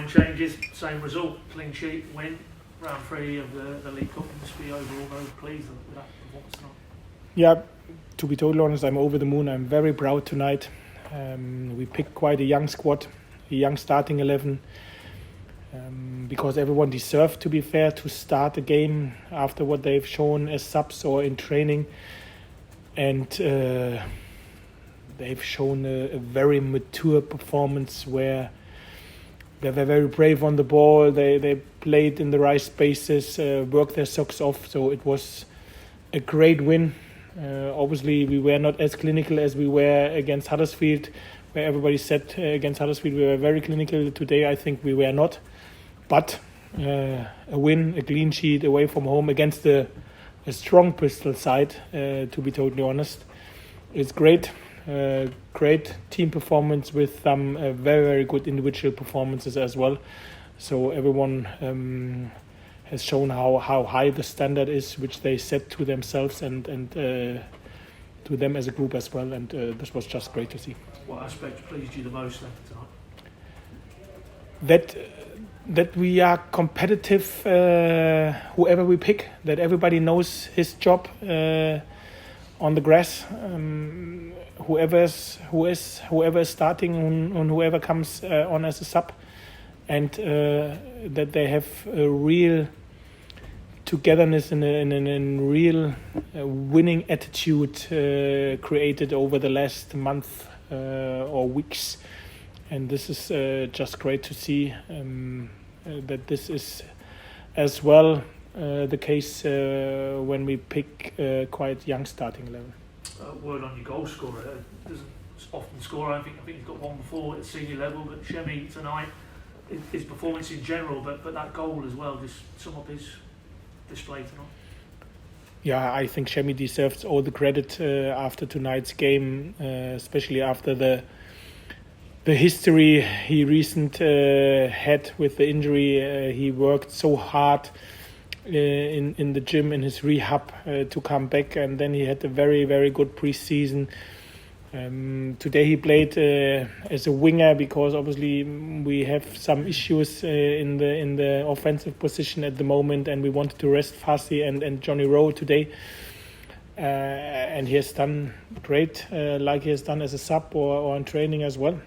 line changes, same result, clean sheet, win, round 3 of the League Cup. You must be overall very pleased with that performance tonight. Yeah, to be totally honest, I'm over the moon. I'm very proud tonight. We picked quite a young squad, a young starting 11, because everyone deserved, to be fair, to start the game after what they've shown as subs or in training. And they've shown a very mature performance where they were very brave on the ball. They played in the right spaces, worked their socks off. So it was a great win. Obviously, we were not as clinical as we were against Huddersfield, where everybody said against Huddersfield we were very clinical. Today, I think we were not. But a win, a clean sheet away from home against a strong Bristol side, to be totally honest. It's great. Great team performance with some very, very good individual performances as well. So everyone has shown how high the standard is, which they set to themselves and to them as a group as well. And this was just great to see. What aspect pleased you the most then tonight? That we are competitive, whoever we pick, that everybody knows his job on the grass, whoever is starting and whoever comes on as a sub, and that they have a real togetherness and a real winning attitude created over the last month or weeks. And this is just great to see that this is as well the case when we pick quite young starting 11. Word on your goal scorer. Doesn't often score. I think he's got one before at senior level, but Shemi tonight, his performance in general, but that goal as well, just sum up his display tonight. Yeah, I think Shemi deserves all the credit after tonight's game, especially after the history he recently had with the injury. He worked so hard in the gym, in his rehab, to come back, and then he had a very, very good pre-season. Today he played as a winger because obviously we have some issues in the offensive position at the moment, and we wanted to rest Fassi and Johnny Rowe today. And he has done great, like he has done as a sub or in training as well.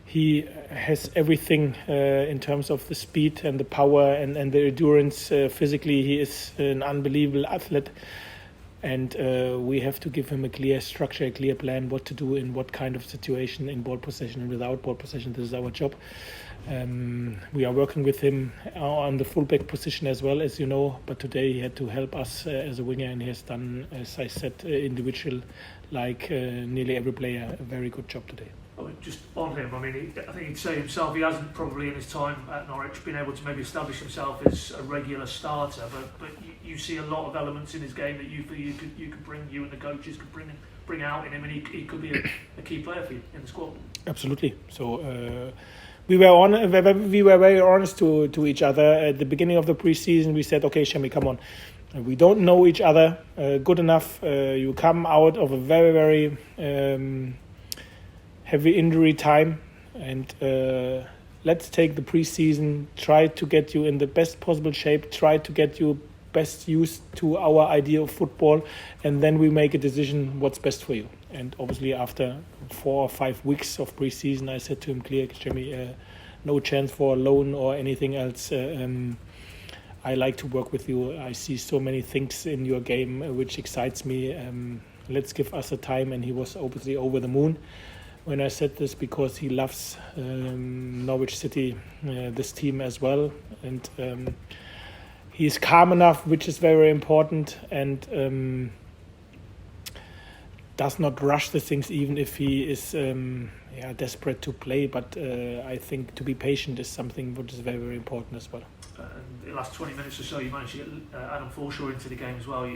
He has everything in terms of the speed and the power and the endurance. Physically, he is an unbelievable athlete. And we have to give him a clear structure, a clear plan, what to do in what kind of situation, in ball possession and without ball possession. This is our job. We are working with him on the fullback position as well, as you know. But today he had to help us as a winger, and he has done, as I said, individual, like nearly every player, a very good job today. Just on him, I mean, I think he'd say himself, he hasn't probably in his time at Norwich been able to maybe establish himself as a regular starter, but you see a lot of elements in his game that you feel you could bring, you and the coaches could bring out in him, and he could be a key player for you in the squad. Absolutely. So we were very honest to each other at the beginning of the pre-season. We said, okay, Shemi, come on. We don't know each other good enough. You come out of a very, very heavy injury time, and let's take the preseason, try to get you in the best possible shape, try to get you best used to our idea of football, and then we make a decision what's best for you. And obviously after 4 or 5 weeks of preseason, I said to him clearly, Jimmy, no chance for a loan or anything else. I like to work with you. I see so many things in your game which excites me. Let's give us a time. And he was obviously over the moon when I said this, because he loves Norwich City, this team as well. And he's calm enough, which is very important, and does not rush the things, even if he is desperate to play. But I think to be patient is something which is very, very important as well. In the last 20 minutes or so, you managed to get Adam Forshaw into the game as well.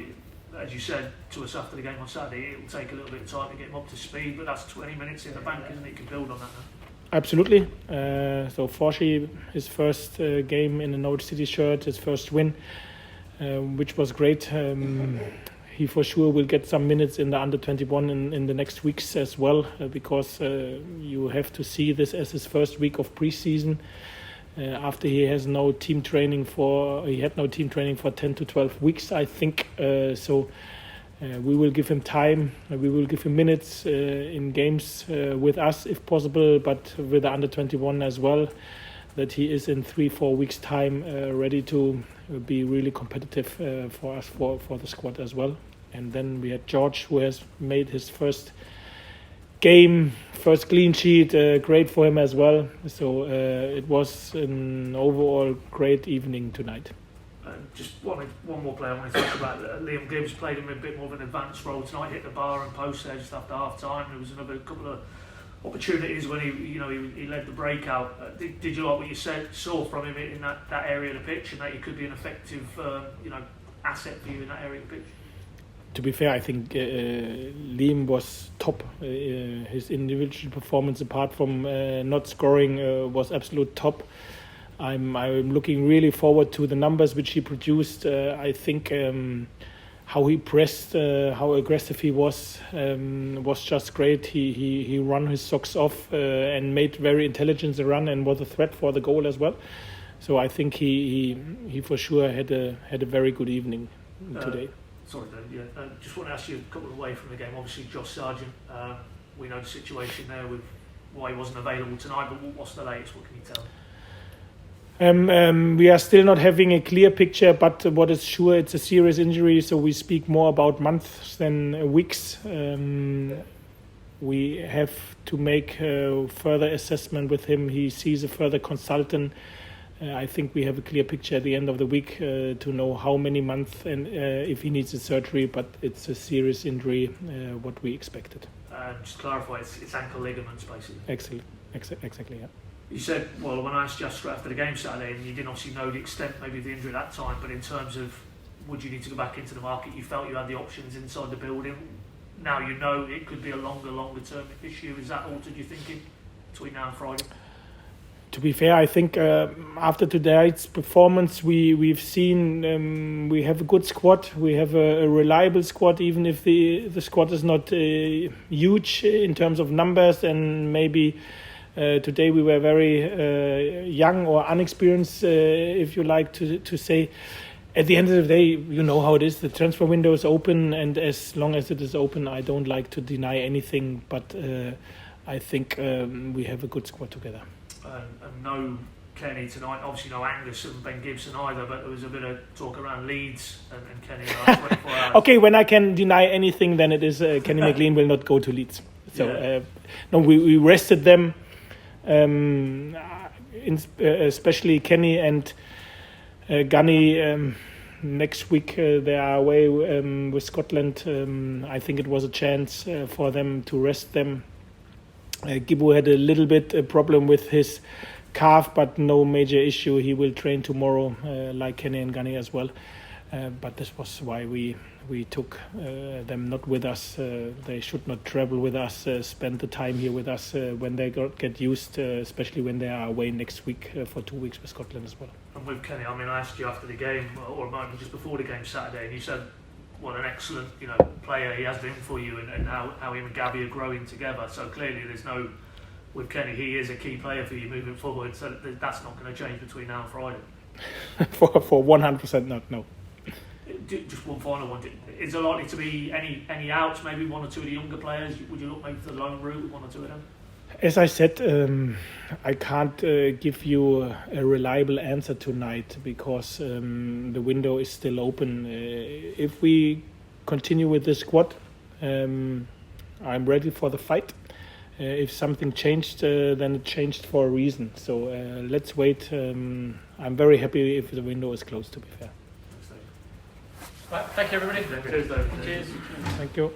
As you said to us after the game on Saturday, it will take a little bit of time to get him up to speed, but that's 20 minutes in the bank, isn't it? You can build on that now. Absolutely. So Forshaw, his first game in the Norwich City shirt, his first win, which was great. he for sure will get some minutes in the under-21 in the next weeks as well, because you have to see this as his first week of preseason. After he had no team training for 10 to 12 weeks, I think. We will give him time. We will give him minutes in games with us if possible, but with the under-21 as well, that he is in 3-4 weeks' time ready to be really competitive for us for the squad as well. And then we had George, who has made his first game, first clean sheet, great for him as well. So it was an overall great evening tonight. Just one more player I wanted to talk about. Liam Gibbs played him a bit more of an advanced role tonight, hit the bar and post there just after half time. There was another couple of opportunities when he led the breakout. Did you like what you saw from him in that area of the pitch, and that he could be an effective asset for you in that area of the pitch? To be fair, I think Liam was top. His individual performance, apart from not scoring, was absolute top. I'm looking really forward to the numbers which he produced. I think how he pressed, how aggressive he was just great. He ran his socks off and made very intelligent run and was a threat for the goal as well. So I think he for sure had a very good evening today. Sorry, Dave. Yeah, just want to ask you a couple away from the game. Obviously, Josh Sargent. We know the situation there with why he wasn't available tonight. But what's the latest? What can you tell? We are still not having a clear picture, but what is sure, it's a serious injury, so we speak more about months than weeks. We have to make a further assessment with him. He sees a further consultant. I think we have a clear picture at the end of the week to know how many months and if he needs a surgery, but it's a serious injury, what we expected. Just to clarify, it's ankle ligaments, basically. Exactly, yeah. You said, well, when I asked you straight after the game Saturday, and you didn't obviously know the extent maybe of the injury at that time, but in terms of would you need to go back into the market, you felt you had the options inside the building. Now you know it could be a longer term issue. Has that altered your thinking between now and Friday? To be fair, I think after tonight's performance, we've seen we have a good squad. We have a reliable squad, even if the squad is not huge in terms of numbers, and maybe today we were very young or unexperienced, if you like to say. At the end of the day, you know how it is. The transfer window is open, and as long as it is open, I don't like to deny anything. But I think we have a good squad together. And no Kenny tonight, obviously no Angus and Ben Gibson either, but there was a bit of talk around Leeds and Kenny in the last 24 hours. Okay, when I can deny anything, then it is Kenny McLean will not go to Leeds. So no, we rested them, especially Kenny and Gunny. Next week they are away with Scotland. I think it was a chance for them to rest them. Gibbo had a little bit a problem with his calf, but no major issue. He will train tomorrow, like Kenny and Gunny as well. But this was why we took them not with us. They should not travel with us, spend the time here with us when they get used, especially when they are away next week for 2 weeks with Scotland as well. And with Kenny, I mean, I asked you after the game, or a moment just before the game Saturday, and you said what an excellent player he has been for you, and how him and Gabby are growing together. So clearly there's no, with Kenny, he is a key player for you moving forward, so that's not going to change between now and Friday. for 100% not, no. Just one final one. Is there likely to be any outs, maybe one or two of the younger players? Would you look maybe for the loan route with one or two of them? As I said, I can't give you a reliable answer tonight because the window is still open. If we continue with the squad, I'm ready for the fight. If something changed, then it changed for a reason. So let's wait. I'm very happy if the window is closed, to be fair. Right, thank you, everybody. Cheers, David. Cheers. Thank you.